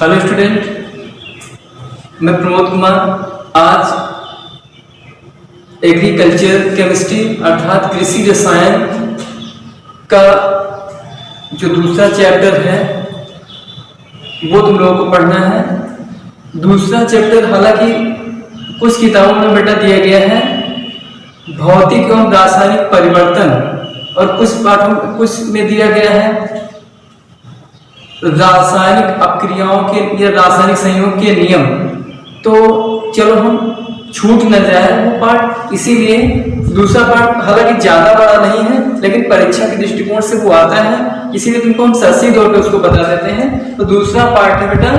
Hello student, मैं प्रमोद कुमार। आज agriculture chemistry अर्थात कृषि रसायन का जो दूसरा चैप्टर है वो तुम लोगों को पढ़ना है। दूसरा चैप्टर हालांकि कुछ किताबों में बेटा दिया गया है भौतिक एवं रासायनिक परिवर्तन और कुछ में दिया गया है रासायनिक अपक्रियाओं के या रासायनिक संयोग के नियम। तो चलो हम छूट न जाए वो पार्ट, इसीलिए दूसरा पार्ट हालांकि ज्यादा बड़ा नहीं है लेकिन परीक्षा के दृष्टिकोण से वो आता है, इसीलिए तुमको हम सही तौर पे उसको बता देते हैं। तो दूसरा पार्ट है बेटा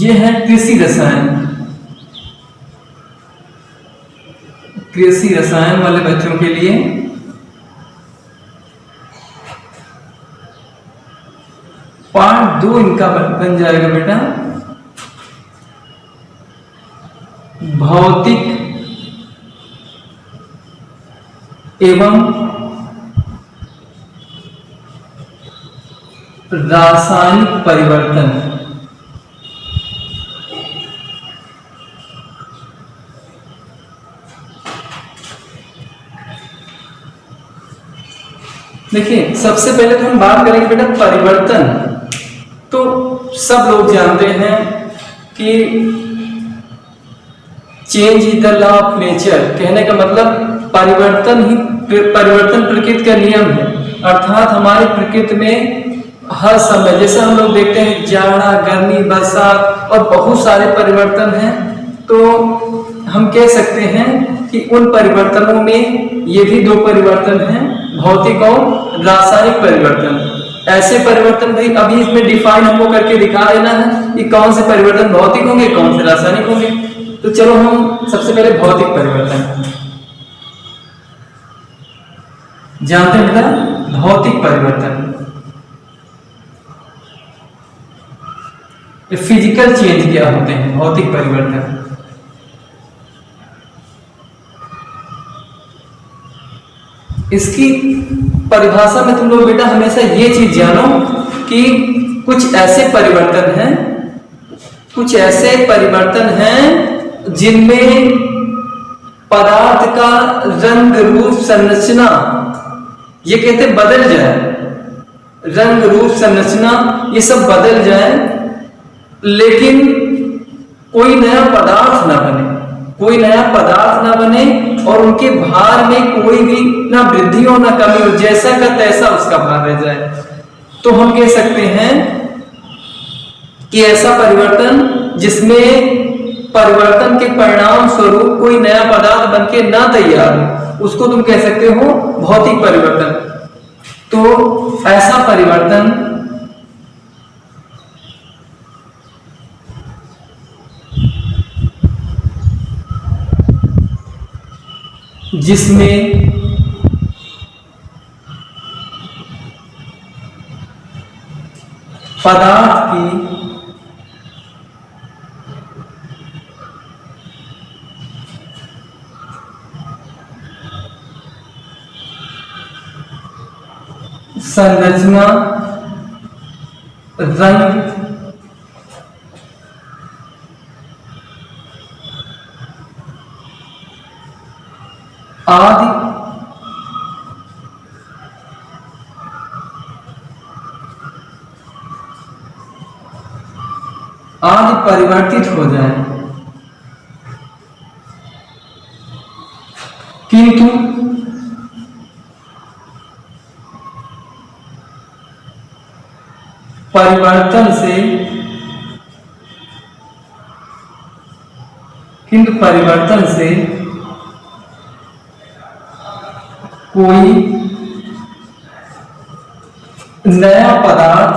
ये है कृषि रसायन। कृषि रसायन वाले बच्चों के लिए पार्ट 2 इनका बन जाएगा बेटा भौतिक एवं रासायनिक परिवर्तन। देखिए सबसे पहले तो हम बात करेंगे बेटा परिवर्तन। तो सब लोग जानते हैं कि change is the law of nature, कहने का मतलब परिवर्तन प्रकृति का नियम है। अर्थात हमारी प्रकृति में हर समय जैसे हम लोग देखते हैं जाड़ा, गर्मी, बरसात और बहुत सारे परिवर्तन हैं। तो हम कह सकते हैं कि उन परिवर्तनों में ये भी 2 परिवर्तन हैं भौतिक और रासायनिक परिवर्तन। ऐसे परिवर्तन भाई अभी इसमें डिफाइन हमको करके दिखा देना है कि कौन से परिवर्तन भौतिक होंगे कौन से रासायनिक होंगे। तो चलो हम सबसे पहले भौतिक परिवर्तन जानते हैं बेटा। भौतिक परिवर्तन फिजिकल चेंज क्या होते हैं भौतिक परिवर्तन। इसकी परिभाषा में तुम लोग बेटा हमेशा ये चीज जानो कि कुछ ऐसे परिवर्तन हैं जिनमें पदार्थ का रंग, रूप, संरचना ये कहते बदल जाए। रंग, रूप, संरचना ये सब बदल जाए लेकिन कोई नया पदार्थ ना बने और उनके भार में कोई भी ना वृद्धि हो ना कमी हो, जैसा का तैसा उसका भार रह जाए। तो हम कह सकते हैं कि ऐसा परिवर्तन जिसमें परिवर्तन के परिणाम स्वरूप कोई नया पदार्थ बनके ना तैयार हो उसको तुम कह सकते हो भौतिक परिवर्तन। तो ऐसा परिवर्तन जिसमें पदार्थ की संरचना, रंग, आदि परिवर्तित हो जाए किंतु परिवर्तन से कोई नया पदार्थ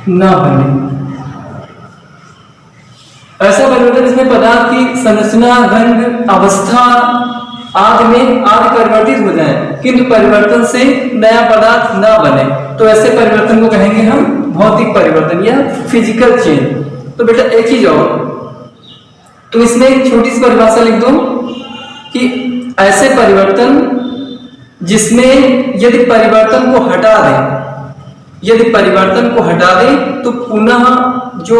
न बने। ऐसा परिवर्तन जिसमें पदार्थ की संरचना, रंग, अवस्था आदि परिवर्तित हो जाए किंतु परिवर्तन से नया पदार्थ न बने, तो ऐसे परिवर्तन को कहेंगे हम भौतिक परिवर्तन या फिजिकल चेंज। तो बेटा एक ही जवाब, तो इसमें एक छोटी सी परिभाषा लिख दो कि ऐसे परिवर्तन जिसमें यदि परिवर्तन को हटा दें, यदि परिवर्तन को हटा दें तो पुनः जो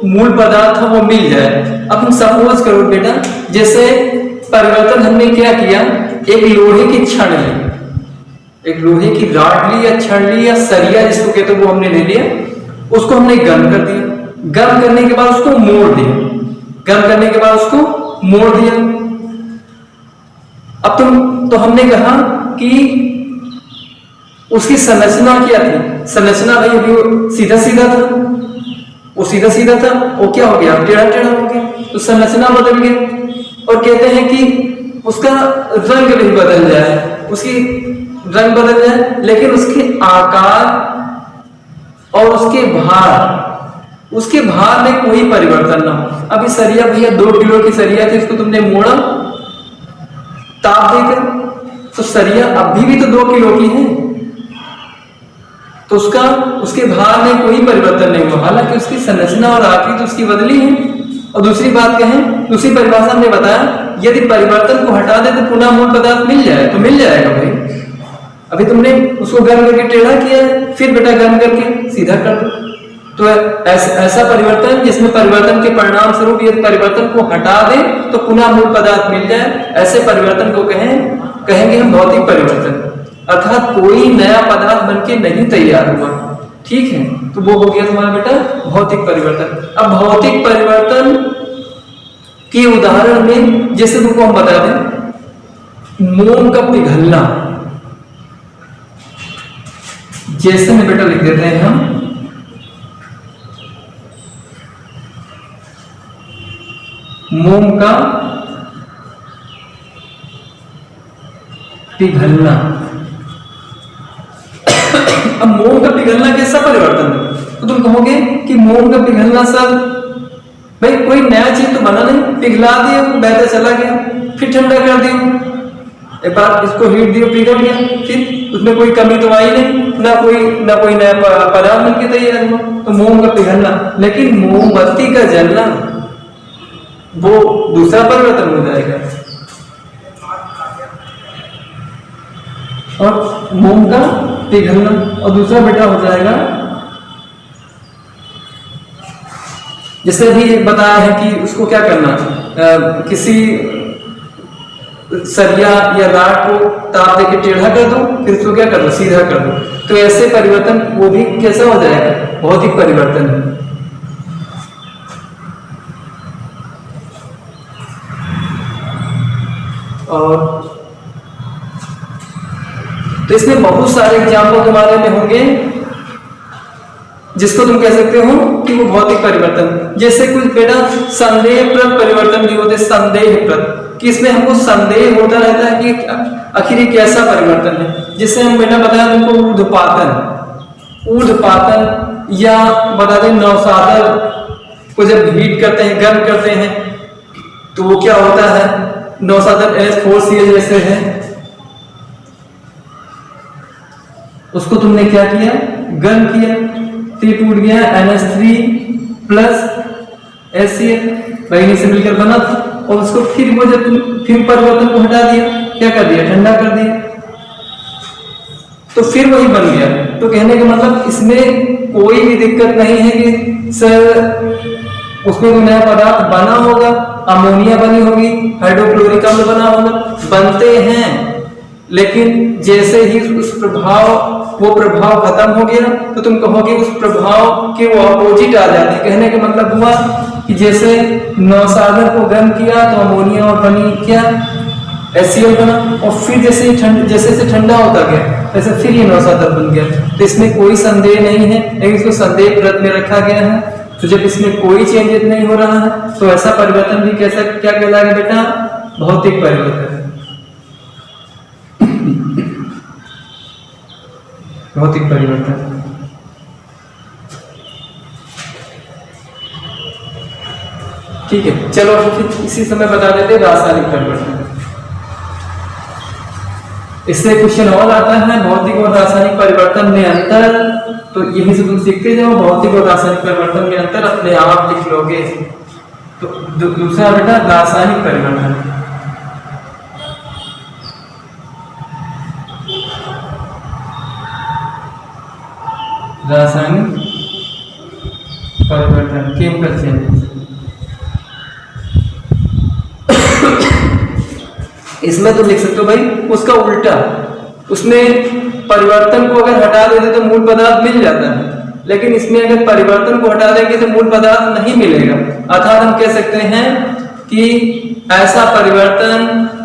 मूल पदार्थ है वो मिल जाए। अब हम सपोज करो बेटा, जैसे परिवर्तन हमने क्या किया, एक लोहे की छड़ ली, एक लोहे की रॉड ली या छड़ ली या सरिया जिसको कहते हैं वो हमने ले लिया, उसको हमने गर्म कर दिया, गर्म करने के बाद उसको मोड़ दिया, गर्म करने के बाद उसको मोड़ दिया। अब तो हमने कहा कि उसकी संरचना क्या थी, संरचना भाई अभी सीधा सीधा था, वो सीधा सीधा था, वो क्या हो गया, टेढ़ा टेढ़ा हो गया, तो संरचना बदल गई। और कहते हैं कि उसका रंग भी बदल जाए, उसकी रंग बदल जाए, लेकिन उसके आकार और उसके भार में कोई परिवर्तन ना हो। अभी सरिया भैया 2 किलो की सरिया थी, उसको तुमने मोड़ा ताप देकर, तो सरिया अभी भी तो 2 किलो की है, तो उसके भार में कोई परिवर्तन नहीं हुआ, हालांकि उसकी संरचना और आकृति तो उसकी बदली है। और दूसरी बात कहें, दूसरी परिभाषा हमने बताया, यदि परिवर्तन को हटा दे तो पुनः मूल पदार्थ मिल जाए, तो मिल जाएगा भाई। अभी तुमने उसको गर्म करके टेढ़ा किया है, फिर बेटा गर्म करके सीधा कर दो, तो ऐसा परिवर्तन जिसमें परिवर्तन के परिणाम स्वरूप यदि परिवर्तन को हटा दे तो पुनः मूल पदार्थ मिल जाए, ऐसे परिवर्तन को कहेंगे हम भौतिक परिवर्तन। अर्थात कोई नया पदार्थ बनके नहीं तैयार हुआ, ठीक है, तो वो हो गया तुम्हारा बेटा भौतिक परिवर्तन। अब भौतिक परिवर्तन के उदाहरण में जैसे तुमको हम बता दें, मोम का पिघलना, जैसे में बेटा लिख देते हैं हम, मोम का पिघलना। अब मोम का पिघलना कैसा परिवर्तन है, तो तुम कहोगे कि मोम का पिघलना सर भाई कोई नया चीज तो बना नहीं, पिघला दिया, बहता चला गया, फिर ठंडा कर दिया, एक बार इसको हीट दिया, पिघल गया, फिर उसमें कोई कमी तो आई नहीं, ना कोई नया पदार्थ बन के तैयार हुआ, तो मोम का पिघलना। लेकिन मोमबत्ती का जलना वो दूसरा परिवर्तन हो जाएगा, और मोम का पिघलना, और दूसरा बेटा हो जाएगा, जैसे अभी बताया है कि उसको क्या करना, किसी सरिया या राड को ताप देके टेढ़ा कर दो, फिर उसको क्या कर दो, सीधा कर दो, तो ऐसे परिवर्तन वो भी कैसा हो जाएगा, भौतिक परिवर्तन है। और तो इसमें बहुत सारे एग्जाम्पल तुम्हारे में होंगे जिसको तुम कह सकते हो कि वो भौतिक परिवर्तन। जैसे कुछ बेटा संदेहप्रद परिवर्तन भी होते, संदेहप्रद, कि इसमें हमको संदेह होता रहता है कि आखिर ये कैसा परिवर्तन है। जिससे हम बेटा बताया तुमको ऊर्ध्वपातन या बता दें नौसादर को जब हीट करते हैं, गर्म करते हैं, तो वो क्या होता है, नौसादर NH4Cl जैसे है, उसको तुमने क्या किया, गर्म किया, तो टूट गया NH3 प्लस HCl, वही से मिलकर बना था, और उसको फिर वो जब फिर परिवर्तन को हटा दिया, क्या कर दिया, ठंडा कर दिया, तो फिर वही बन गया। तो कहने का मतलब इसमें कोई भी दिक्कत नहीं है कि सर उसमें कोई नया पदार्थ बना होगा, अमोनिया बनी होगी, हाइड्रोक्लोरिक अम्ल बना होगा, बनते हैं, लेकिन जैसे ही वो प्रभाव खत्म हो गया तो तुम कहोगे उस प्रभाव के वो अपोजिट आ जाते हैं। कहने का मतलब हुआ कि जैसे नौसादर को गर्म किया तो अमोनिया और बनी क्या, HCl बना, और फिर जैसे ठंडा होता गया वैसे फिर ये नौसादर बन गया। तो इसमें कोई संदेह नहीं है, लेकिन इसको संदेह प्रद में रखा गया है। तो जब इसमें कोई चेंजेस नहीं हो रहा है तो ऐसा परिवर्तन भी कैसा क्या कहलाएगा बेटा, भौतिक परिवर्तन, भौतिक परिवर्तन। ठीक है, चलो फिर इसी समय बता देते रासायनिक परिवर्तन। इससे क्वेश्चन और आता है, भौतिक और रासायनिक परिवर्तन में अंतर, तो यही से तुम सीखते जाओ, भौतिक और रासायनिक परिवर्तन में अंतर अपने आप लिख लोगे। तो दूसरा बेटा रासायनिक परिवर्तन। रासायनिक परिवर्तन, केमिकल चेंज। इसमें तो लिख सकते हो भाई उसका उल्टा, उसमें परिवर्तन को अगर हटा देते तो मूल पदार्थ मिल जाता है, लेकिन इसमें अगर परिवर्तन को हटा देंगे तो मूल पदार्थ नहीं मिलेगा। अर्थात हम कह सकते हैं कि ऐसा परिवर्तन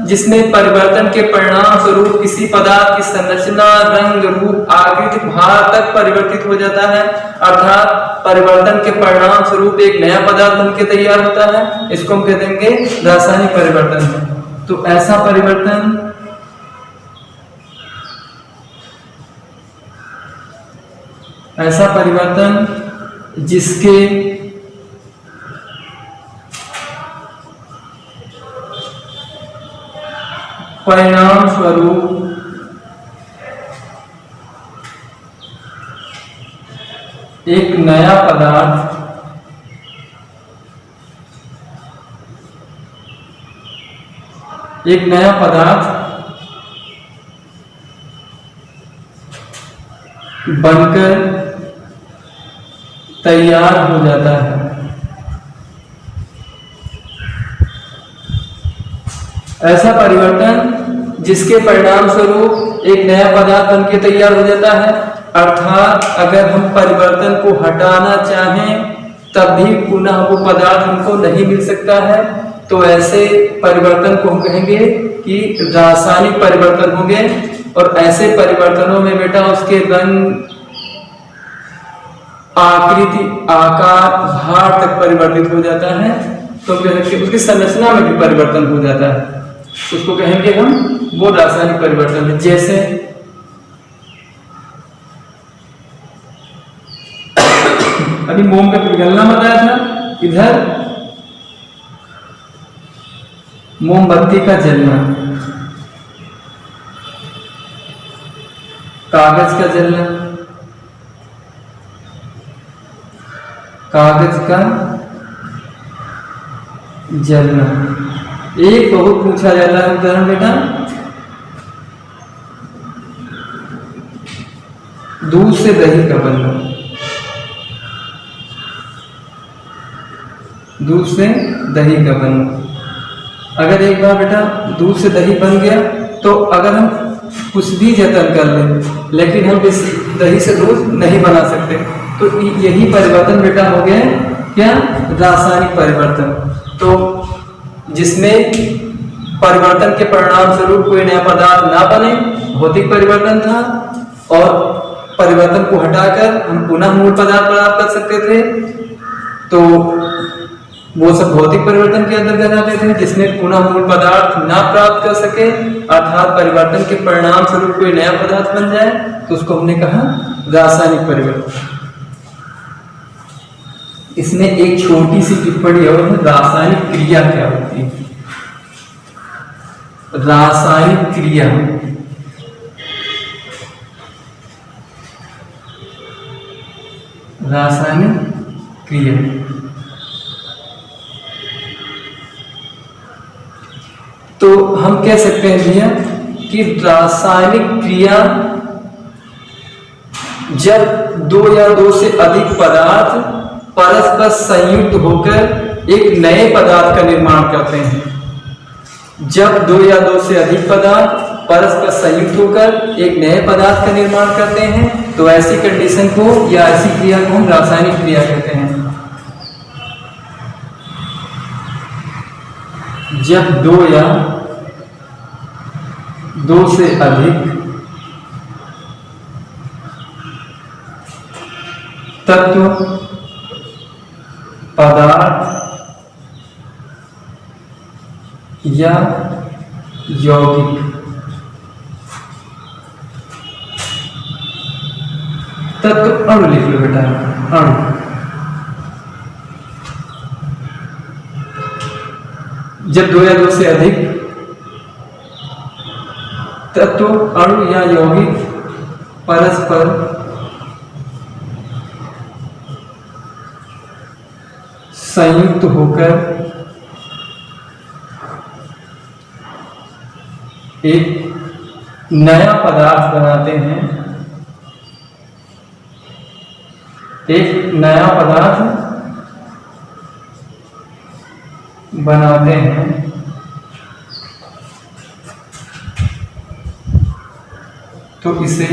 जिसमें परिवर्तन के परिणाम स्वरूप किसी पदार्थ की संरचना, रंग, रूप, आकृति, भार तक परिवर्तित हो जाता है, अर्थात परिवर्तन के परिणाम स्वरूप एक नया पदार्थ बनके तैयार होता है, इसको हम कह देंगे रासायनिक परिवर्तन। तो ऐसा परिवर्तन जिसके परिणाम स्वरूप एक नया पदार्थ बनकर तैयार हो जाता है। ऐसा परिवर्तन जिसके परिणाम स्वरूप एक नया पदार्थ बनके तैयार हो जाता है, अर्थात अगर हम परिवर्तन को हटाना चाहें तब भी पुनः वो पदार्थ हमको नहीं मिल सकता है, तो ऐसे परिवर्तन को हम कहेंगे कि रासायनिक परिवर्तन होंगे। और ऐसे परिवर्तनों में बेटा उसके रंग, आकृति, आकार, भार तक परिवर्तित हो जाता है, तो उसकी संरचना में भी परिवर्तन हो जाता है, उसको कहेंगे हम वो रासायनिक परिवर्तन है। जैसे अभी मोम का पिघलना बताया था, इधर मोमबत्ती का जलना, कागज का जलना, एक बहुत पूछा जाता है उदाहरण बेटा, दूध से दही का बनना, अगर एक बार बेटा दूध से दही बन गया तो अगर हम कुछ भी जतन कर लें लेकिन हम इस दही से दूध नहीं बना सकते, तो यही परिवर्तन बेटा हो गया क्या, रासायनिक परिवर्तन। तो जिसमें परिवर्तन के परिणाम स्वरूप कोई नया पदार्थ ना बने, भौतिक परिवर्तन था, और परिवर्तन को हटाकर हम पुनः मूल पदार्थ प्राप्त कर सकते थे, तो वो सब भौतिक परिवर्तन के अंतर्गत आते थे। जिसमें पुनः मूल पदार्थ ना प्राप्त कर सके, अर्थात परिवर्तन के परिणाम स्वरूप कोई नया पदार्थ बन जाए, तो उसको हमने कहा रासायनिक परिवर्तन। इसमें एक छोटी सी टिप्पणी और है, रासायनिक क्रिया क्या होती है। रासायनिक क्रिया तो हम कह सकते हैं भैया कि रासायनिक क्रिया जब दो या दो से अधिक पदार्थ परस्पर संयुक्त होकर एक नए पदार्थ का निर्माण करते हैं। जब दो या दो से अधिक पदार्थ परस्पर संयुक्त होकर एक नए पदार्थ का निर्माण करते हैं, तो ऐसी कंडीशन को या ऐसी क्रिया को हम रासायनिक क्रिया कहते हैं। जब दो या दो से अधिक तत्व, पदार्थ या यौगिक तत्व, अणु लिख लो बेटा, अणु। जब दो या दो से अधिक तत्व, अणु या यौगिक परस्पर संयुक्त होकर एक नया पदार्थ बनाते हैं, एक नया पदार्थ बनाते हैं तो इसे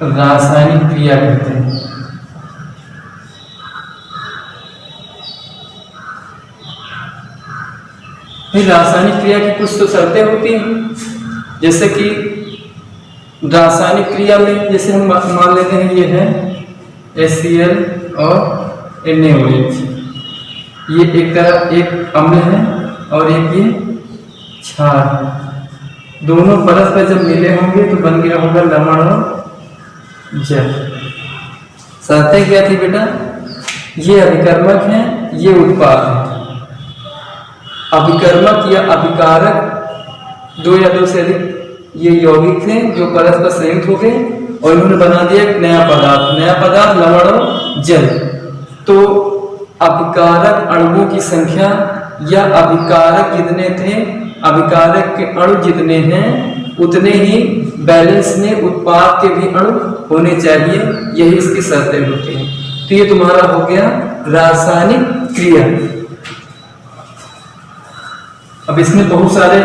रासायनिक क्रिया कहते हैं। फिर रासायनिक क्रिया की कुछ तो शर्तें होती हैं, जैसे कि रासायनिक क्रिया में जैसे हम मान लेते हैं ये है HCl और NaOH, ये एक तरफ एक अम्ल है और एक ये क्षार है। दोनों परस्पर जब मिले होंगे तो बन गया होगा लवण और जल। शर्तें क्या थी बेटा? ये अभिकर्मक है, ये उत्पाद है। अभिकर्मक या अभिकारक दो या दो से अधिक ये यौगिक थे जो परस्पर संयुक्त हो गए और इन्होंने बना दिया एक नया पदार्थ लवण और जल। तो अभिकारक अणुओं की संख्या या अभिकारक जितने थे, अभिकारक के अणु जितने हैं उतने ही बैलेंस में उत्पाद के भी अणु होने चाहिए, यही इसकी शर्तें होती हैं। तो ये तुम्हारा हो गया रासायनिक क्रिया। अब इसमें बहुत सारे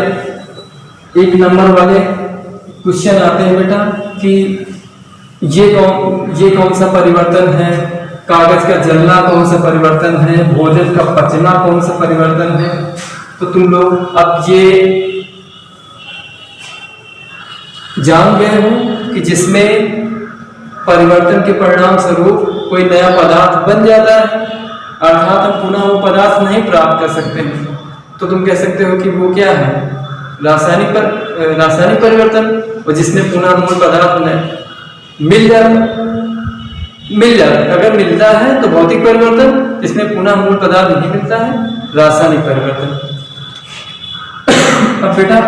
एक नंबर वाले क्वेश्चन आते हैं बेटा कि ये कौन सा परिवर्तन है, कागज का जलना कौन सा परिवर्तन है, भोजन का पचना कौन सा परिवर्तन है। तो तुम लोग अब ये जान गए हो कि जिसमें परिवर्तन के परिणाम स्वरूप कोई नया पदार्थ बन जाता है, अर्थात हम पुनः वो पदार्थ नहीं प्राप्त कर सकते हैं, तो तुम कह सकते हो कि वो क्या है? रासायनिक परिवर्तन। और जिसमें पुनः मूल पदार्थ मिल जाता, अगर मिलता है तो भौतिक परिवर्तन, जिसमें पुनः मूल पदार्थ नहीं मिलता है रासायनिक परिवर्तन। अब बेटा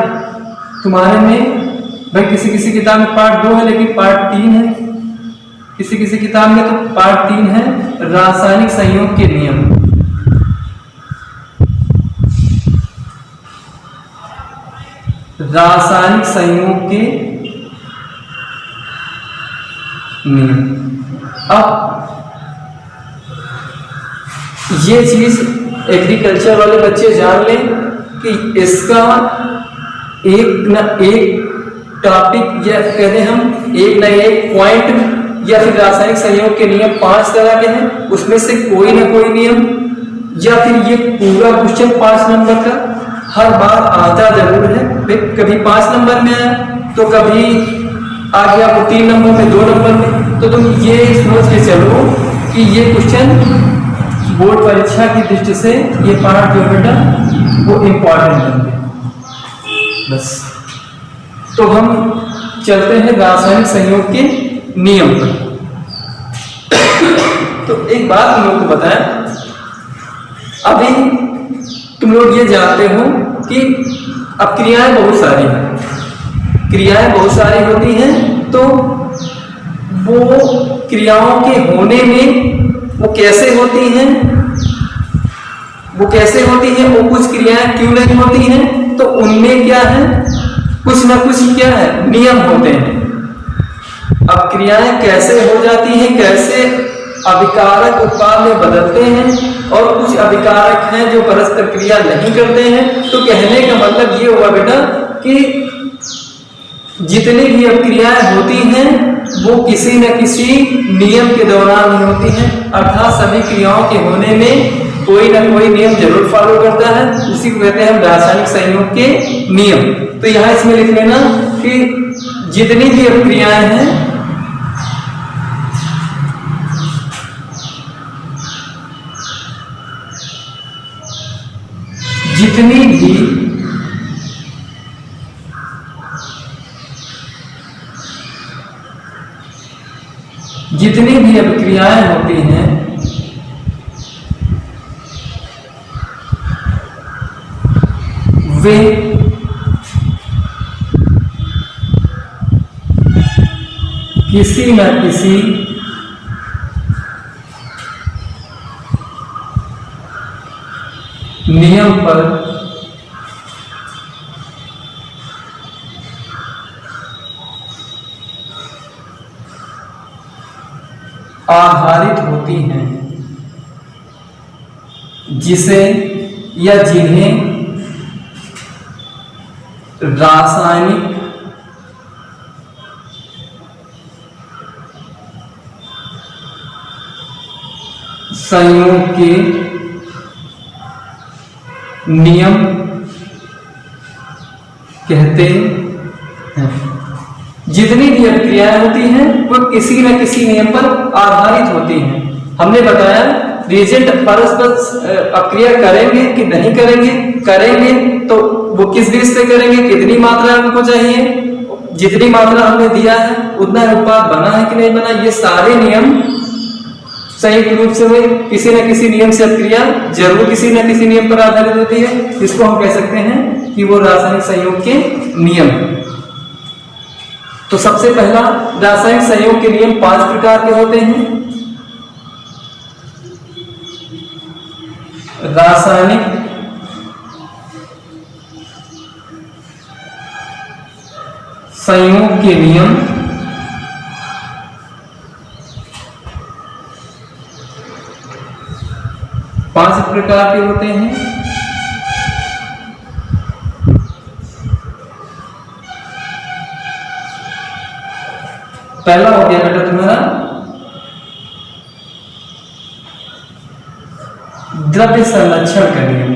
तुम्हारे में भाई किसी किताब में पार्ट 2 है लेकिन पार्ट 3 है, किसी किताब में तो पार्ट 3 है रासायनिक संयोग के नियम। रासायनिक संयोग के नियम। अब ये चीज एग्रीकल्चर वाले बच्चे जान लें कि इसका एक न एक टॉपिक या कहते हम एक न एक पॉइंट या फिर रासायनिक संयोग के नियम 5 तरह के हैं, उसमें से कोई ना कोई नियम या फिर ये पूरा क्वेश्चन 5 नंबर का हर बार आता जरूर है। कभी 5 नंबर में आया तो कभी आ गया वो 3 नंबर में, 2 नंबर में। तो तुम ये सोच के चलो कि ये क्वेश्चन बोर्ड परीक्षा की दृष्टि से ये पार्ट जो बेटा वो इम्पोर्टेंट है बस। तो हम चलते हैं रासायनिक संयोग के नियम पर। तो एक बात तुम लोग को बताएं, अभी तुम लोग ये जानते हो कि अब क्रियाएं बहुत सारी होती हैं, तो वो क्रियाओं के होने में वो कैसे होती हैं, वो कुछ क्रियाएं क्यों नहीं होती हैं, तो उनमें क्या है, कुछ ना कुछ क्या है नियम होते हैं। अब क्रियाएं कैसे हो जाती हैं, कैसे अभिकारक उत्पाद में बदलते हैं, और कुछ अभिकारक हैं जो परस्पर क्रिया नहीं करते हैं। तो कहने का मतलब ये हुआ बेटा कि जितनी भी अभिक्रियाएं होती हैं वो किसी न किसी नियम के दौरान ही होती हैं, अर्थात सभी क्रियाओं के होने में कोई ना कोई नियम जरूर फॉलो करता है। उसी को कहते हैं हम रासायनिक संयोग के नियम। तो यहाँ इसमें लिख लेना कि जितनी भी अभिक्रियाएं हैं जितनी भी अभिक्रियाएं होती हैं वे किसी न किसी नियम पर आधारित होती हैं, जिसे या जिन्हें रासायनिक संयोग के नियम कहते हैं। जितनी भी अभिक्रियाएं होती हैं वो किसी न किसी नियम पर आधारित होती हैं। हमने बताया रिएजेंट परस्पर अभिक्रिया करेंगे कि नहीं करेंगे तो वो किस बेस पे करेंगे, कितनी मात्रा उनको चाहिए, जितनी मात्रा हमने दिया है उतना उत्पाद बना है कि नहीं बना, ये सारे नियम संयुक्त रूप से हुए। किसी न किसी नियम से अभिक्रिया जरूर किसी न किसी नियम पर आधारित होती है। इसको हम कह सकते हैं कि वो रासायनिक संयोग के नियम। तो सबसे पहला रासायनिक संयोग के नियम 5 प्रकार के होते हैं। रासायनिक संयोग के नियम 5 प्रकार के होते हैं। पहला हो गया बेटा तुम्हारा द्रव्य संरक्षण का नियम।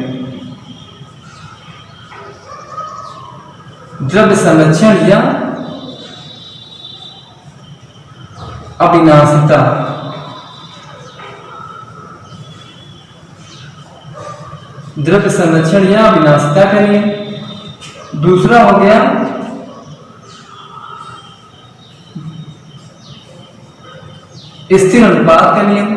द्रव्य संरक्षण या अविनाशिता। द्रव्य संरक्षण या अविनाशिता का नियम। दूसरा हो गया स्थिर अनुपात का नियम।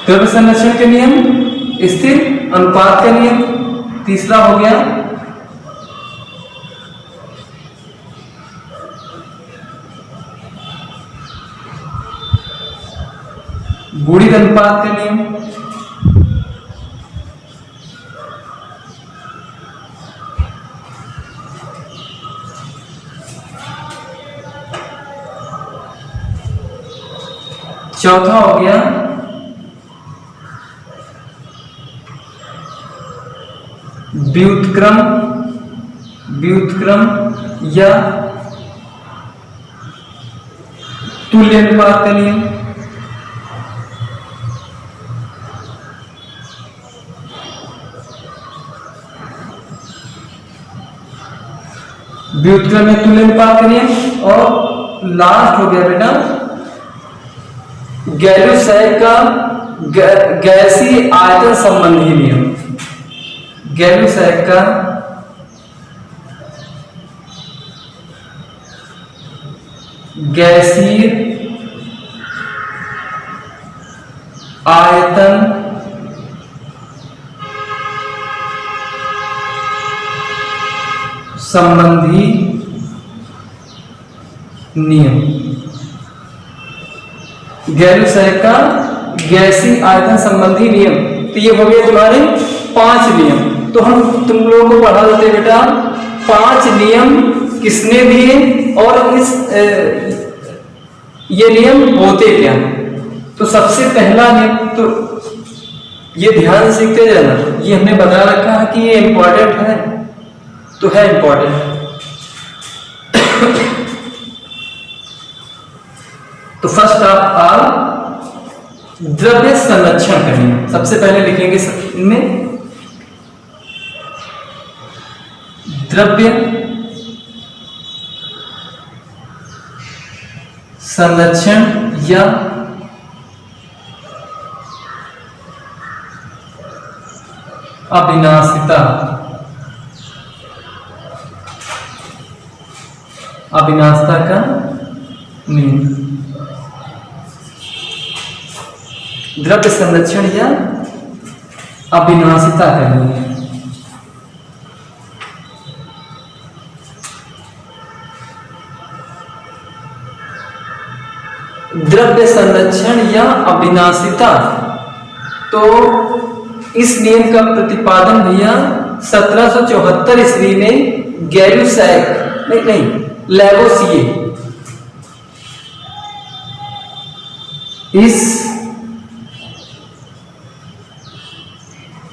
द्रव्य संरक्षण के नियम, स्थिर अनुपात का नियम। तीसरा हो गया गुणित अनुपात का नियम। चौथा हो गया व्युत्क्रम या तुल्य अनुपात का नियम। व्युत्क्रम या तुल्य अनुपात का नियम। और लास्ट हो गया बेटा गैलुसैक का गैसीय आयतन संबंधी नियम। गैलुसैक का गैसीय आयतन संबंधी नियम। गैलुसैक का गैसीय आयतन संबंधी नियम। तो ये हो गए तुम्हारे 5 नियम। तो हम तुम लोगों को पढ़ा देते बेटा 5 नियम किसने दिए और इस ये नियम होते क्या। तो सबसे पहला नियम तो ये ध्यान से सीखते जाना, ये हमने बता रखा है कि ये इंपॉर्टेंट है, तो है इंपॉर्टेंट। तो फर्स्ट ऑफ ऑल द्रव्य संरक्षण का नियम सबसे पहले लिखेंगे इनमें। द्रव्य संरक्षण या अविनाशिता। अविनाशिता का नियम। द्रव्य संरक्षण या अविनाशिता का नियम। द्रव्य संरक्षण या अविनाशिता, तो इस नियम का प्रतिपादन भैया 1774 ईस्वी में गैरुसैक नहीं लैवोसिए इस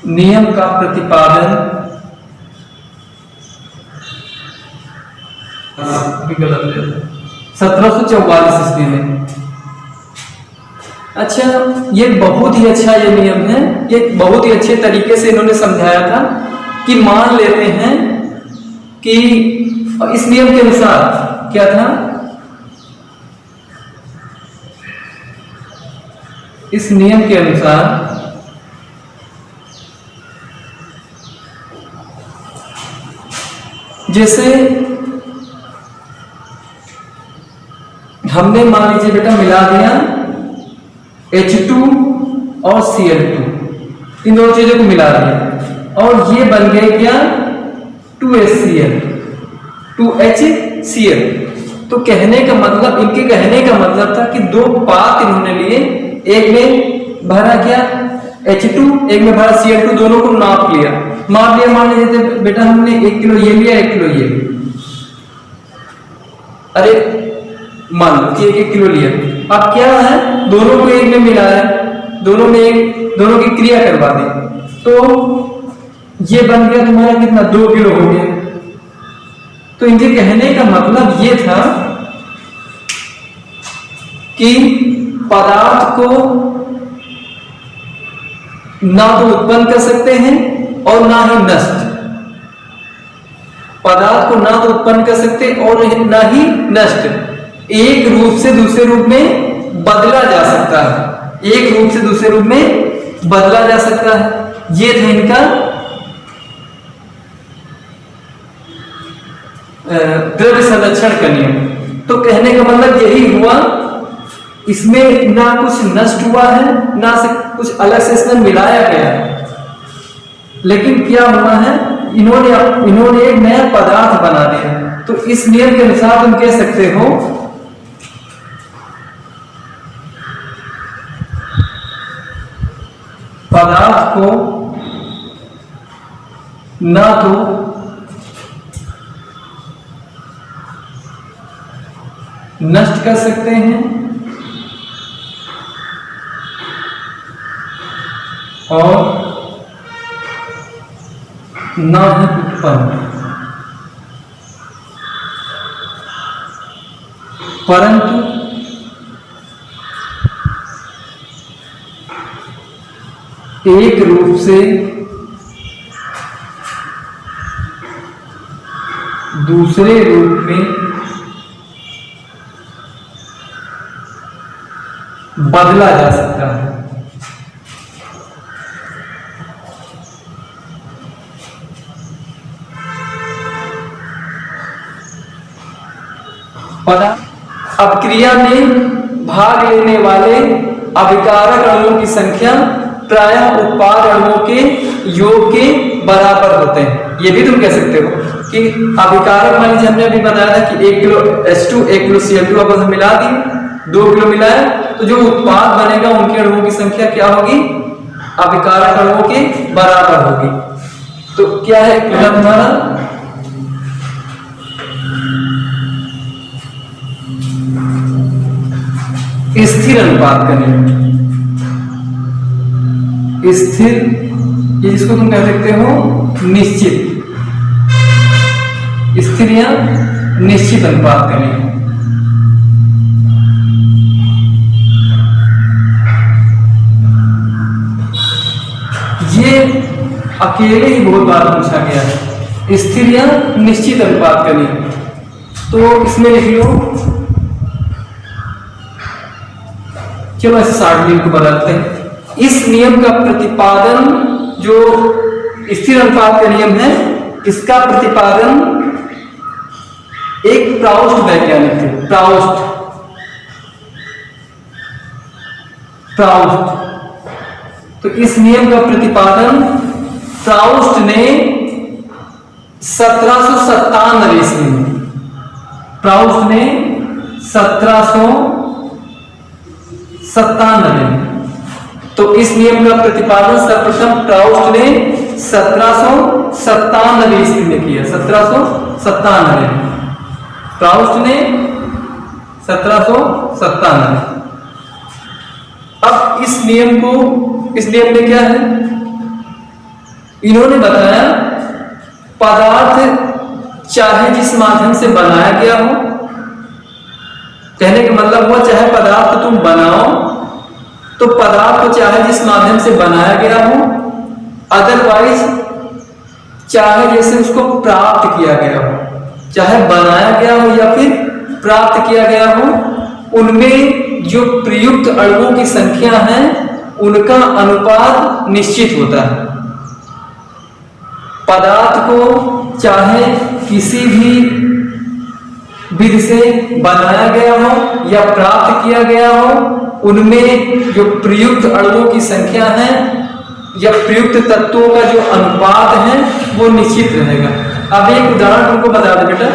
नियम का प्रतिपादन 1744 ईस्वी में। अच्छा, ये बहुत ही अच्छा ये नियम है, ये बहुत ही अच्छे तरीके से इन्होंने समझाया था कि मान लेते हैं कि इस नियम के अनुसार क्या था, इस नियम के अनुसार जैसे हमने मान लीजिए बेटा मिला दिया H2 और Cl2, इन दोनों चीजों को मिला दिया और ये बन गए क्या 2HCl 2HCl। तो कहने का मतलब, इनके कहने का मतलब था कि दो पात्र इन्होंने लिए, एक में भरा क्या H2, एक में भरा Cl2, दोनों को नाप लिया, मान लीजिए बेटा हमने 1 किलो ये लिया 1 किलो ये, अरे मान लो कि 1 किलो लिया। अब क्या है, दोनों को एक में मिलाया, दोनों की क्रिया करवा दी, तो ये बन गया तुम्हारा कितना 2 किलो हो गया। तो इनके कहने का मतलब ये था कि पदार्थ को ना तो उत्पन्न कर सकते हैं और ना ही नष्ट, पदार्थ को ना तो उत्पन्न कर सकते और ना ही नष्ट, एक रूप से दूसरे रूप में बदला जा सकता है, एक रूप से दूसरे रूप में बदला जा सकता है। ये था इनका द्रव्य संरक्षण का नियम। तो कहने का मतलब यही हुआ, इसमें ना कुछ नष्ट हुआ है ना से कुछ अलग से इसमें मिलाया गया है, लेकिन क्या हुआ है, इन्होंने एक नया पदार्थ बना दिया। तो इस नियम के अनुसार तुम कह सकते हो पदार्थ को ना तो नष्ट कर सकते हैं और ना ही उत्पन्न, परंतु एक रूप से दूसरे रूप में बदला जा सकता है। अब क्रिया में भाग लेने वाले अभिकारक अणुओं की संख्या प्रायः उत्पाद अणुओं के योग के बराबर होते हैं। ये भी तुम कह सकते हो कि अभिकारक, मान लीजिए हमने अभी बताया था कि 1 किलो H2 1 किलो Cl2 अगर हम मिला दी, 2 किलो मिलाया, तो जो उत्पाद बनेगा उनके अणुओं की संख्या क्या होगी, अभिकारक अणुओं के बराबर होगी। तो क्या है तुम्हारा स्थिर अनुपात का नियम। स्थिर, ये जिसको तुम कह सकते हो निश्चित, स्थिर या निश्चित अनुपात का नियम। ये अकेले ही बहुत बार पूछा गया है, स्थिर या निश्चित अनुपात का नियम। तो इसमें लिख लो, चलो ऐसे 60 नियम को बदलते हैं। इस नियम का प्रतिपादन, जो स्थिर अनुपात का नियम है, इसका प्रतिपादन एक प्राउस्ट वैज्ञानिक थे, प्राउस्ट। तो इस नियम का प्रतिपादन प्राउस्ट ने 1797 ईस्वी में, प्राउस्ट ने 1797 में। तो इस नियम का प्रतिपादन सर्वप्रथम प्राउस्ट ने 1797 ईस्वी में किया, 1797 प्राउस्ट ने 1797। अब इस नियम में क्या है, इन्होंने बताया पदार्थ चाहे जिस माध्यम से बनाया गया हो, कहने का मतलब हुआ चाहे पदार्थ तुम बनाओ तो पदार्थ को चाहे जिस माध्यम से बनाया गया हो, अदरवाइज चाहे जैसे उसको प्राप्त किया गया हो, चाहे बनाया गया हो या फिर प्राप्त किया गया हो, उनमें जो प्रयुक्त अणुओं की संख्या है उनका अनुपात निश्चित होता है। पदार्थ को चाहे किसी भी विधि से बनाया गया हो या प्राप्त किया गया हो, उनमें जो प्रयुक्त अणुओं की संख्या है या प्रयुक्त तत्वों का जो अनुपात है वो निश्चित रहेगा। अब एक उदाहरण तुमको बता दे बेटा,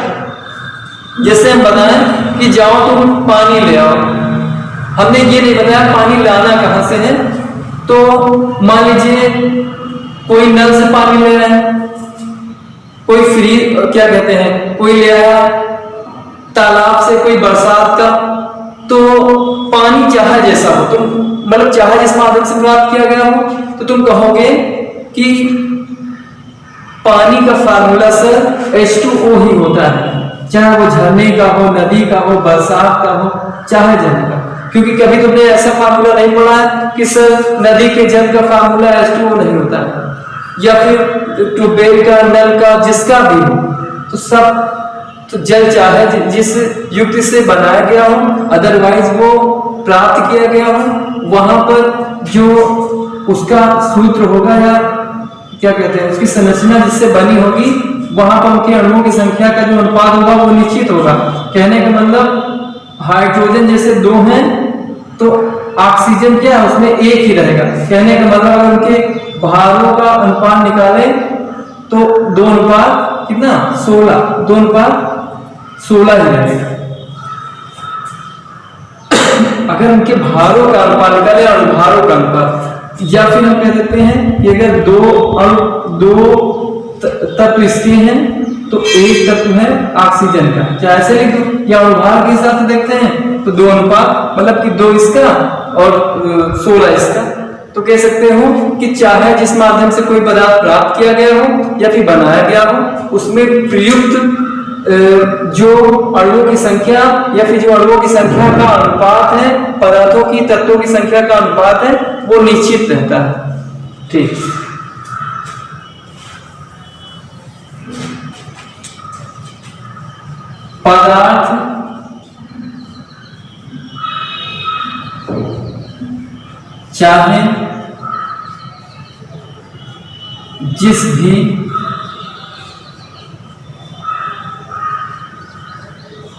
जैसे हम बताएं कि जाओ तुम पानी ले आओ, हमने ये नहीं बताया पानी लाना कहां से है। तो मान लीजिए कोई नल से पानी ले रहा है, कोई फ्री क्या कहते हैं, कोई ले आया तालाब से, कोई बरसात का, तो पानी चाहे जैसा हो, तुम मतलब चाहे जिस माध्यम से प्राप्त किया गया हो, तो तुम कहोगे कि पानी का फार्मूला सर H2O ही होता है, चाहे वो झरने का हो, नदी का हो, बरसात का हो, चाहे जल का। क्योंकि कभी तुमने ऐसा फार्मूला नहीं पढ़ा है कि सर नदी के जल का फार्मूला H2O नहीं होता है, या फिर ट्यूबवेल का, नल का, जिसका भी हो, तो सब तो जल चाहे जिस युक्ति से बनाया गया हो, अदरवाइज वो प्राप्त किया गया हो, वहां पर जो उसका सूत्र होगा या क्या कहते हैं उसकी संरचना जिससे बनी होगी, वहां पर उनके अणुओं की संख्या का जो अनुपात होगा वो निश्चित होगा। कहने का मतलब हाइड्रोजन जैसे 2 हैं तो ऑक्सीजन क्या है उसमें 1 ही रहेगा। कहने का मतलब अगर उनके भारों का अनुपात निकाले तो 2 अनुपात कितना 16, 2 अनुपात 16 ही रहेगा। अगर उनके भारों का अनुपात निकाले, अणुभारों का अनुपात, या फिर हम कह सकते हैं कि अगर 2 तत्व इसके हैं तो 1 तत्व है ऑक्सीजन का, चाहे ऐसे लिख दो या अणुभार के हिसाब से देखते हैं तो 2 अनुपात मतलब कि 2 इसका और 16 इसका। तो कह सकते हो कि चाहे जिस माध्यम से कोई पदार्थ प्राप्त किया गया हो या फिर बनाया गया हो, उसमें प्रयुक्त जो अणुओं की संख्या या फिर जो अणुओं की संख्या का अनुपात है, पदार्थों की तत्वों की संख्या का अनुपात है, वो निश्चित रहता है। ठीक, पदार्थ चाहे जिस भी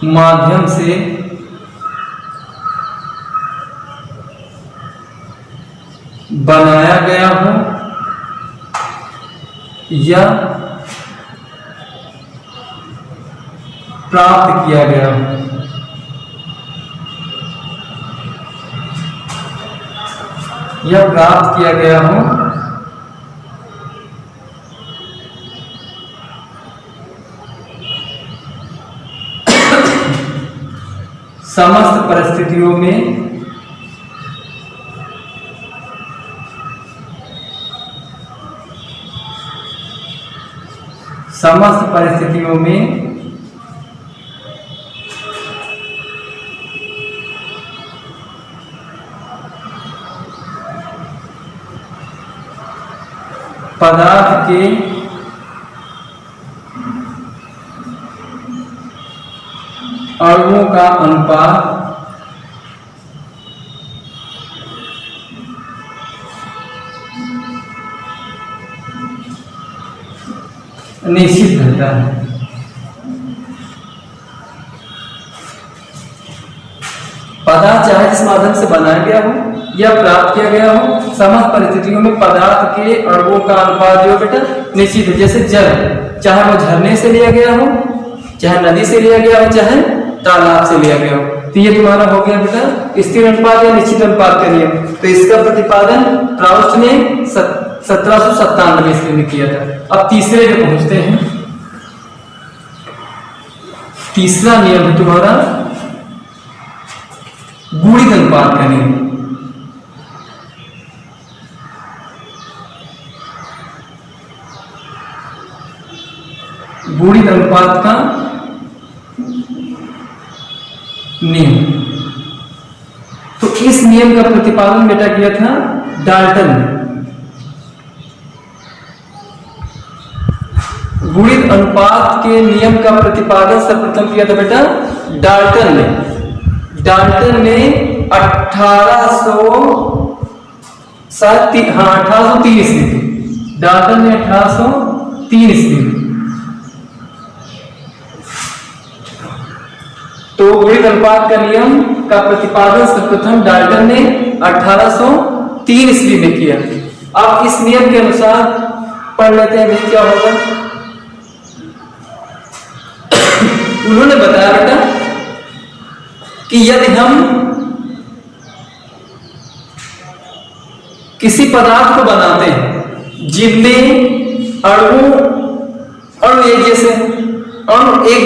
माध्यम से बनाया गया हो या प्राप्त किया गया हो, समस्त परिस्थितियों में पदार्थ के अणुओं का अनुपात निश्चित रहता है। पदार्थ चाहे जिस माध्यम से बनाया गया हो या प्राप्त किया गया हो, समस्त परिस्थितियों में पदार्थ के अणुओं का अनुपात जो बेटा निश्चित है। जैसे जल, चाहे वो झरने से लिया गया हो, चाहे नदी से लिया गया हो, चाहे तालाब से लिया गया हो, तो ये तुम्हारा हो गया बेटा स्थिर अनुपात या निश्चित अनुपात का नियम। तो इसका प्रतिपादन प्राउस्ट ने 1797 ईस्वी में किया था। अब तीसरे पे पहुंचते हैं। तीसरा नियम है तुम्हारा गुणित अनुपात का नियम। गुणित अनुपात का नियम। तो इस नियम का प्रतिपादन बेटा किया था डाल्टन ने। गुणित अनुपात के नियम का प्रतिपादन सर्वप्रथम किया था बेटा डाल्टन ने। डाल्टन ने 1803 ईस्वी में, डाल्टन ने 1803 ईस्वी में। तो गुणित अनुपात का नियम का प्रतिपादन सर्वप्रथम डाल्टन ने 1803 ईस्वी में किया। अब इस नियम के अनुसार पढ़ लेते हैं भाई क्या होगा। उन्होंने बताया बेटा कि यदि हम किसी पदार्थ को बनाते हैं जिनमें अणु एक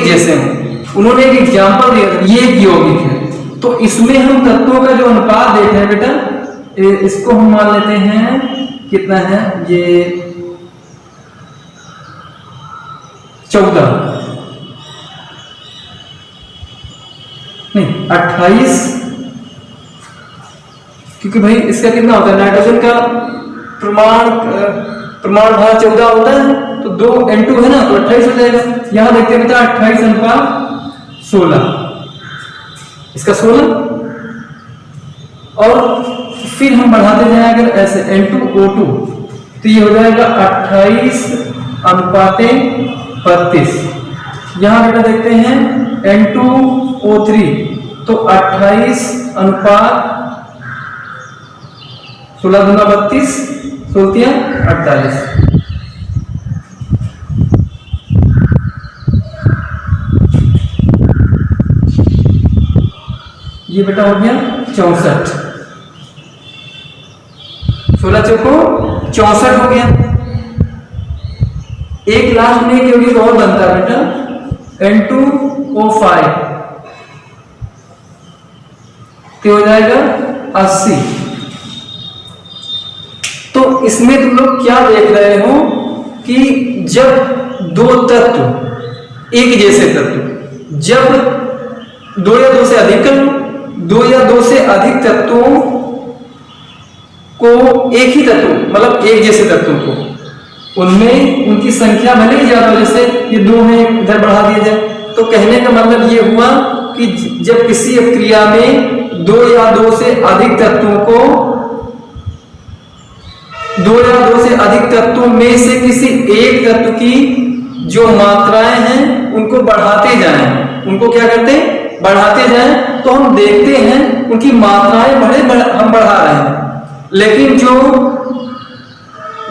जैसे हैं, उन्होंने एक एग्जाम्पल दिया था, ये एक यौगिक है। तो इसमें हम तत्वों का जो अनुपात देख रहे हैं बेटा, इसको हम मान लेते हैं कितना है, ये 14 नहीं 28, क्योंकि भाई इसका कितना होता है, नाइट्रोजन का प्रमाण भार 14 होता है, तो 2 N2 है ना, तो 28 हो जाएगा। यहां देखते हैं बेटा 28 अनुपात 16, इसका 16, और फिर हम बढ़ाते जाए अगर ऐसे N2O2, तो ये हो जाएगा 28 अनुपाते 32। यहां बेटा देखते हैं N2O3, तो 28 अनुपात 16 दूना 32, 16 48। ये बेटा हो गया 64, 16 चौको 64 हो गया। एक लास्ट में एक यौगिक और बनता है बेटा N2O5, तो हो जाएगा 80। तो इसमें तुम लोग क्या देख रहे हो कि जब दो तत्व, एक जैसे तत्व, जब 2 या 2 से अधिक 2 या 2 से अधिक तत्वों को, एक ही तत्व मतलब एक जैसे तत्वों को, उनमें उनकी संख्या भले ही ज्यादा, जैसे ये 2 है इधर बढ़ा दिया जाए, तो कहने का मतलब ये हुआ कि जब किसी क्रिया में 2 या 2 से अधिक तत्वों को, 2 या 2 से अधिक तत्वों में से किसी एक तत्व की जो मात्राएं हैं उनको बढ़ाते जाएं, उनको क्या करते हैं, बढ़ाते जाएं, तो हम देखते हैं उनकी मात्राएं हम बढ़ा रहे हैं, लेकिन जो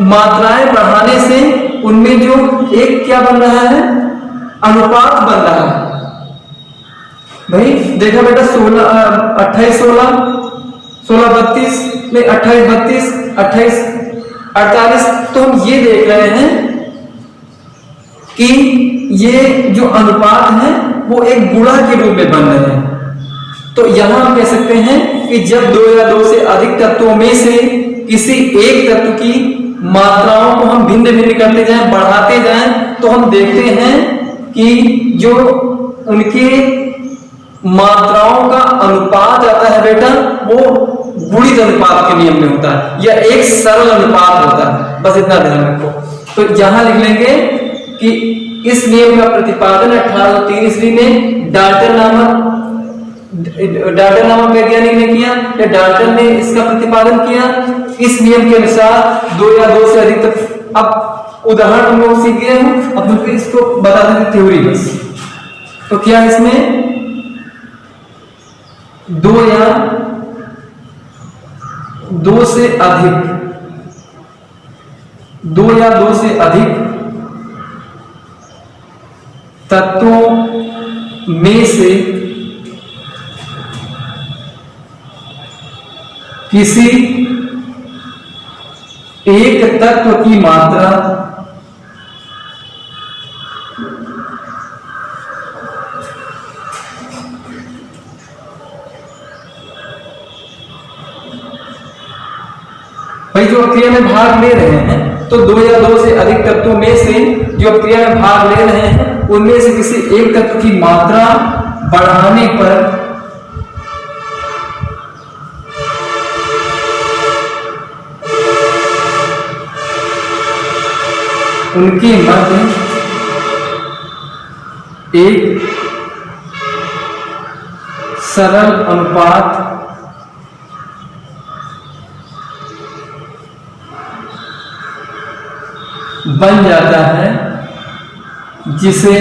मात्राएं बढ़ाने से उनमें जो एक क्या बन रहा है, अनुपात बन रहा है। भाई देखा बेटा 16 28 16 16 32 में 28 32 28 48, तो हम ये देख रहे हैं कि ये जो अनुपात है वो एक गुणा के रूप में बन रहे हैं। तो यहां हम कह सकते हैं कि जब 2 या 2 से अधिक तत्वों में से किसी एक तत्व की मात्राओं को हम भिन्न भिन्न करते जाएं, बढ़ाते जाएं, तो हम देखते हैं कि जो उनके मात्राओं का अनुपात आता है बेटा, वो गुणित अनुपात के नियम में होता है या एक सरल अनुपात होता है। बस इतना ध्यान रखो। तो यहां लिख लेंगे कि इस नियम का प्रतिपादन 1803 ईस्वी में डाल्टन नामक वैज्ञानिक ने किया, या डाल्टन ने इसका प्रतिपादन किया। इस नियम के अनुसार 2 या 2 से अधिक तक, अब उदाहरण हम लोग सीख गए हैं, अब हम इसको बता देते थ्योरी बस। तो क्या इसमें 2 या 2 से अधिक, 2 या 2 से अधिक तत्वों में से किसी एक तत्व की मात्रा भाई जो क्रिया में भाग ले रहे हैं तो दो या दो से अधिक तत्वों में से जो क्रिया में भाग ले रहे हैं उनमें से किसी एक तत्व की मात्रा बढ़ाने पर उनके मध्य एक सरल अनुपात बन जाता है, जिसे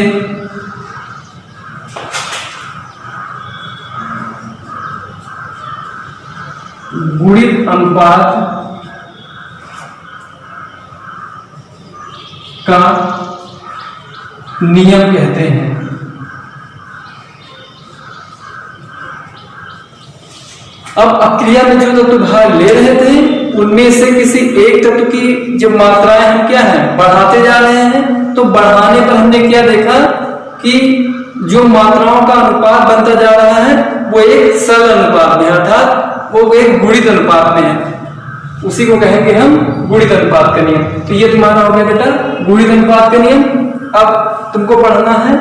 गुणित अनुपात का नियम कहते हैं। अब क्रिया में जो तत्व भाग ले रहे थे उनमें से किसी एक तत्व की जो मात्राएं हम क्या है बढ़ाते जा रहे हैं, तो बढ़ाने पर हमने क्या देखा कि जो मात्राओं का अनुपात बनता जा रहा है वो एक सरल अनुपात में, अर्थात वो एक गुणित अनुपात में है। उसी को कहेंगे हम गुणित अनुपात का नियम। तो ये तुम्हारा हो गया बेटा गुणित अनुपात का नियम। अब तुमको पढ़ना है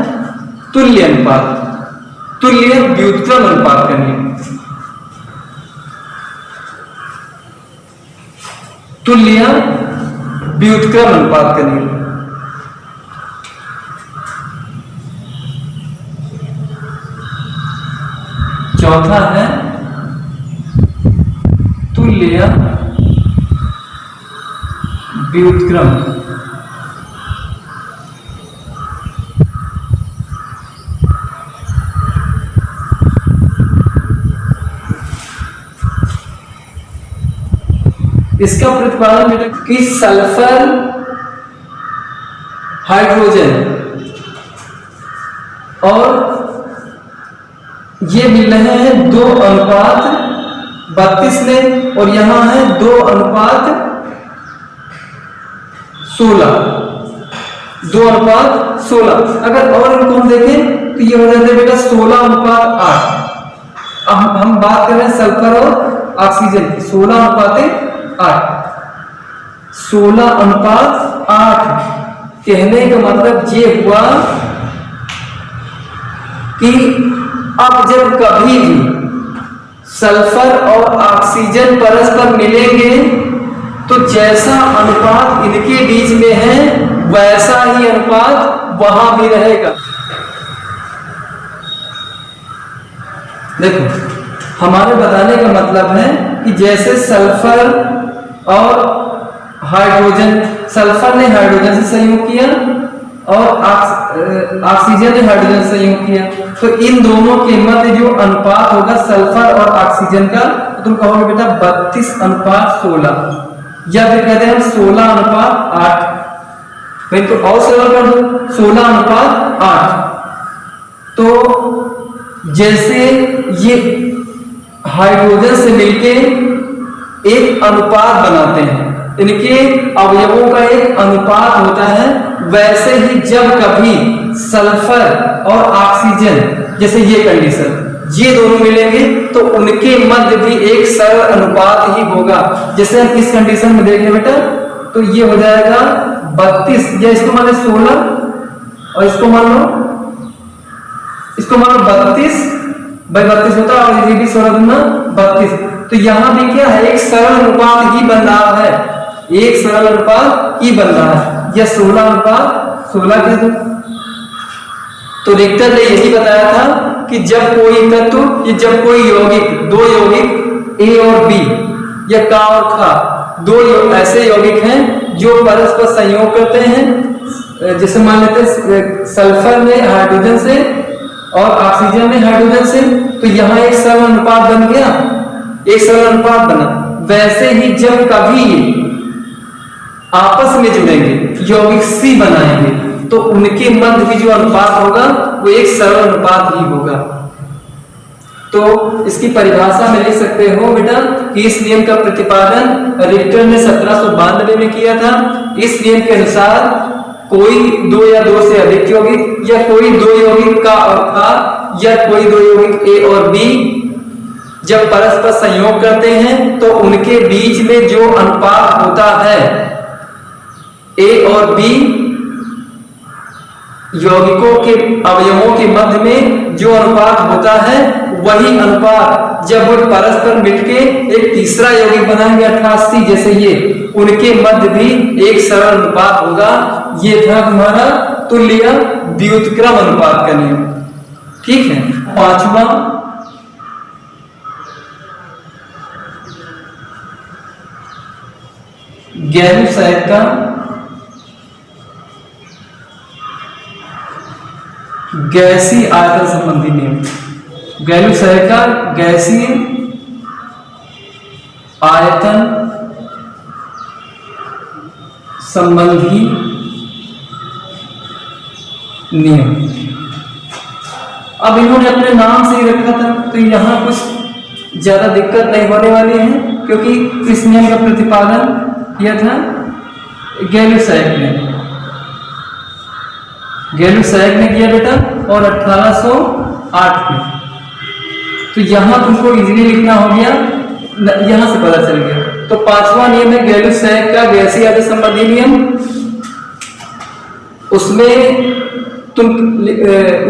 तुल्य अनुपात, तुल्य व्युत्क्रम अनुपात का नियम। तुल्य व्युत्क्रम अनुपात का नियम। चौथा है तुल्य व्युत्क्रम। इसका प्रतिपादन बेटा कि सल्फर हाइड्रोजन और ये मिल रहे हैं 2:32 में, और यहां है 2:16, 2:16। अगर और इनको हम देखें तो ये हो जाते हैं बेटा 16:8। अब हम बात कर रहे हैं सल्फर और ऑक्सीजन की, 16:8, 16:8। कहने का मतलब ये हुआ कि अब जब कभी भी सल्फर और ऑक्सीजन परस्पर मिलेंगे तो जैसा अनुपात इनके बीच में है वैसा ही अनुपात वहां भी रहेगा। देखो हमारे बताने का मतलब है कि जैसे सल्फर और हाइड्रोजन, सल्फर ने हाइड्रोजन से संयोग किया और ऑक्सीजन ने हाइड्रोजन से संयोग किया, तो इन दोनों के मध्य जो अनुपात होगा सल्फर और ऑक्सीजन का, तो तुम कहोगे बेटा 32:16, या फिर कहते हैं 16:8। भाई तो और सरल कर दो 16:8। तो जैसे ये हाइड्रोजन से मिलके एक अनुपात बनाते हैं, इनके अवयवों का एक अनुपात होता है, वैसे ही जब कभी सल्फर और ऑक्सीजन, जैसे ये कंडीशन, ये दोनों मिलेंगे तो उनके मध्य भी एक सरल अनुपात ही होगा। जैसे हम इस कंडीशन में देखें बेटा तो ये हो जाएगा 32, या इसको मान लो 16 और इसको मान लो 32/32 होता है, और ये भी 16×32। तो यहां भी क्या है एक सरल अनुपात ही बन रहा है, एक सरल अनुपात ही बन रहा है, या 16:16 कह दो। तो रिक्टर ने यही बताया था कि जब कोई तत्व, ये जब कोई यौगिक, दो यौगिक ए और बी या का और खा, दो ऐसे यौगिक हैं जो परस्पर संयोग करते हैं, जैसे मान लेते हैं सल्फर ने हाइड्रोजन से और ऑक्सीजन ने हाइड्रोजन से, तो यहां एक सरल अनुपात बन गया, एक सरल अनुपात बना। वैसे ही जब कभी आपस में जुड़ेंगे, यौगिक सी बनाएंगे, तो उनके मध्य भी जो अनुपात होगा वो एक सरल अनुपात ही होगा। तो इसकी परिभाषा में लिख सकते हो बेटा कि इस नियम का प्रतिपादन रिक्टर ने 1792 में किया था। इस नियम के अनुसार कोई दो या दो से अधिक यौगिक या कोई दो यौगिक का अर्थात या कोई दो यौगिक ए और बी जब परस्पर संयोग करते हैं तो उनके बीच में जो अनुपात होता है ए और बी यौगिकों के अवयवों के मध्य में जो अनुपात होता है वही अनुपात जब वो परस्पर मिलके एक तीसरा यौगिक बनाएंगे 88 जैसे ये, उनके मध्य भी एक सरल अनुपात होगा। ये था तुम्हारा तुल्य व्युत्क्रम अनुपात का नियम। ठीक है। पांचवा गैलुसैक का गैसीय आयतन संबंधी नियम। गैलुसैक का गैसीय आयतन संबंधी नियम। अब इन्होंने अपने नाम से ही रखा था तो यहां कुछ ज्यादा दिक्कत नहीं होने वाली है, क्योंकि इस नियम का प्रतिपादन किया था गैलुसैक ने किया बेटा, और 1808 में। तो यहां तुमको इजीली लिखना हो गया, यहां से पता चल गया। तो पांचवा नियम है गैलुसैक का गैसीय आयतन संबंधी नियम। उसमें तुम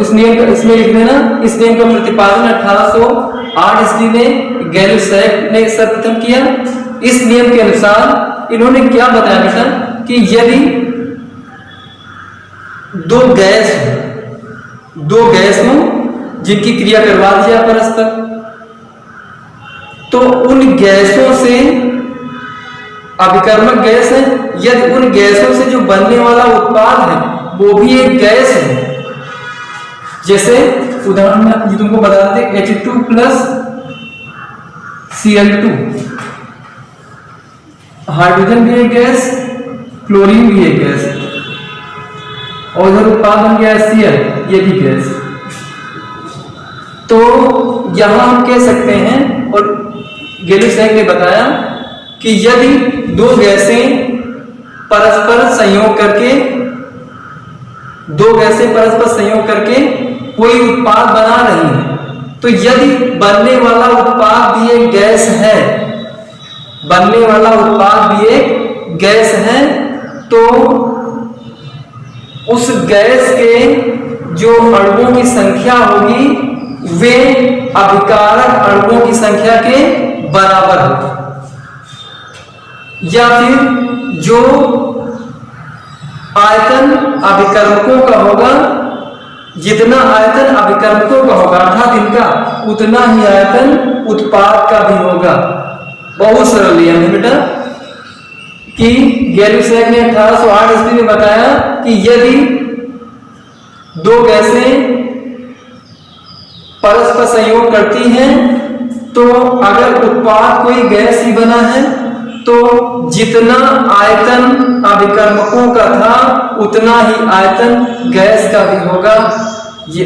उस नियम का इसमें लिख देना। इस नियम का प्रतिपादन 1808 ईस्वी में गैलुसैक ने सर्वप्रथम किया। इस नियम के अनुसार इन्होंने क्या बताया बेटा कि यदि दो गैस हो जिनकी क्रिया करवा दी जाए परस्पर, तो उन गैसों से अभिकर्मक गैस है, यदि उन गैसों से जो बनने वाला उत्पाद है वो भी एक गैस है। जैसे उदाहरण में तुमको बता देते H2 प्लस Cl2, हाइड्रोजन भी एक गैस, क्लोरीन भी एक गैस, और इधर उत्पाद बन गया Cl, ये भी गैस। तो यहां हम कह सकते हैं, और गैलुसैक ने बताया कि यदि दो गैसें परस्पर संयोग करके कोई उत्पाद बना रही है, तो यदि बनने वाला उत्पाद भी एक गैस है, तो उस गैस के जो अणुओं की संख्या होगी वे अभिकारक अणुओं की संख्या के बराबर होगी, या फिर जो आयतन अभिकर्मकों का होगा, जितना आयतन अभिकर्मकों का होगा अर्थात इनका, उतना ही आयतन उत्पाद का भी होगा। बहुत सरल नियम है बेटा कि गैलुसैक ने 1808 ईस्वी में बताया कि यदि दो गैसें परस्पर संयोग करती हैं तो अगर उत्पाद कोई गैस ही बना है तो जितना आयतन अभिकर्मकों का था उतना ही आयतन गैस का भी होगा। ये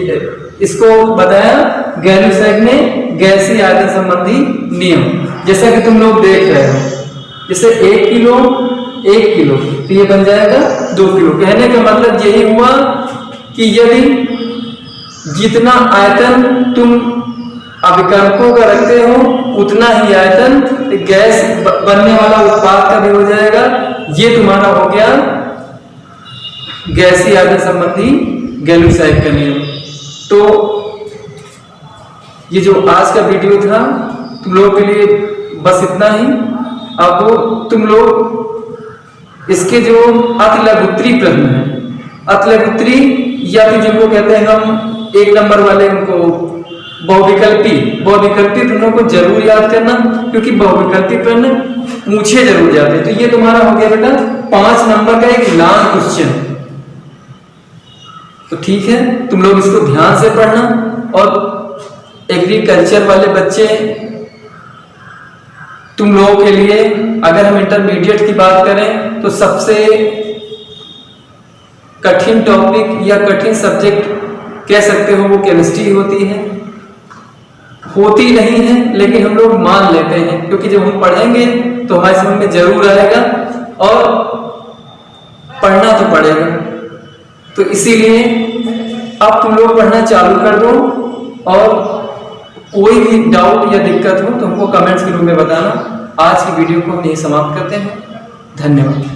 इसको बताया गैलुसैक ने गैसीय आयतन संबंधी नियम। जैसा कि तुम लोग देख रहे हो, जैसे 1 किलो तो ये बन जाएगा 2 किलो। कहने का मतलब यही हुआ कि यदि जितना आयतन तुम अभिकर्मकों का रखते हो उतना ही आयतन गैस बनने वाला उत्पाद का भी हो जाएगा। ये तुम्हारा हो गया गैसीय आयतन संबंधी गैलुसैक का नियम। तो ये जो आज का वीडियो था तुम लोगों के लिए बस इतना ही। अब तुम लोग इसके जो अतिलघुत्तरी प्रश्न है, अतिलघुत्तरी या फिर जिनको कहते हैं हम 1 नंबर वाले, उनको बहुविकल्पी प्रश्नों को जरूर याद करना, क्योंकि बहुविकल्पी प्रश्न पूछे जरूर जाते हैं। तो ये तुम्हारा हो गया बेटा 5 नंबर का एक लॉन्ग क्वेश्चन। तो ठीक है, तुम लोग इसको ध्यान से पढ़ना। और एग्रीकल्चर वाले बच्चे, तुम लोगों के लिए अगर हम इंटरमीडिएट की बात करें तो सबसे कठिन टॉपिक या कठिन सब्जेक्ट कह सकते हो वो केमिस्ट्री होती है। होती नहीं है, लेकिन हम लोग मान लेते हैं, क्योंकि जब हम पढ़ेंगे तो हमारे समझ में जरूर आएगा और पढ़ना तो पड़ेगा। तो इसीलिए अब तुम लोग पढ़ना चालू कर दो, और कोई भी डाउट या दिक्कत हो तो हमको कमेंट्स के रूप में बताना। आज की वीडियो को हम यहीं समाप्त करते हैं। धन्यवाद।